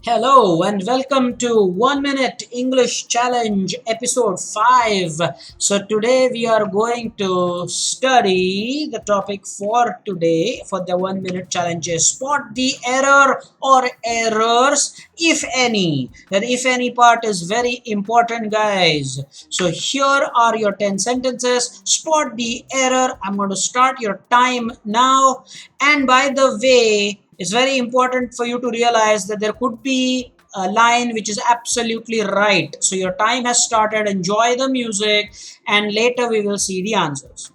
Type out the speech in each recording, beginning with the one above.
Hello and welcome to 1 Minute English Challenge episode 5. So, today we are going to study the topic for today for the 1 minute challenge is spot the error or errors, if any. That if any part is very important, guys. So, here are your 10 sentences. Spot the error. I'm going to start your time now. And by the way, it's very important for you to realize that there could be a line which is absolutely right. So your time has started. Enjoy the music, and later we will see the answers.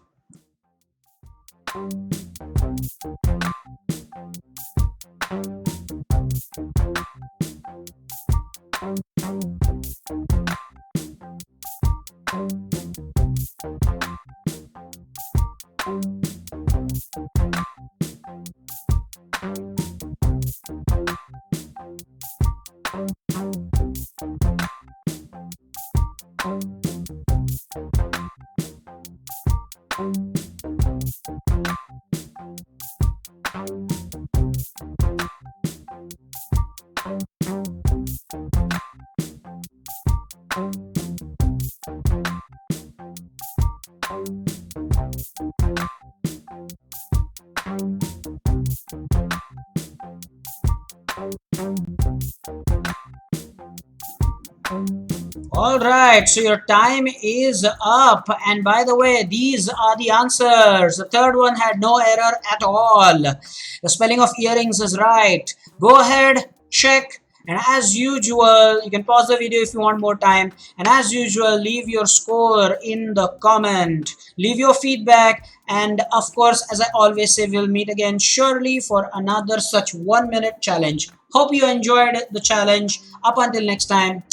All right, so your time is up. And by the way, these are the answers. The third one had no error at all. The spelling of earrings is right. Go ahead, check. And as usual, you can pause the video if you want more time. And as usual, leave your score in the comment. Leave your feedback. And of course, as I always say, we'll meet again surely for another such 1 minute challenge. Hope you enjoyed the challenge. Up until next time.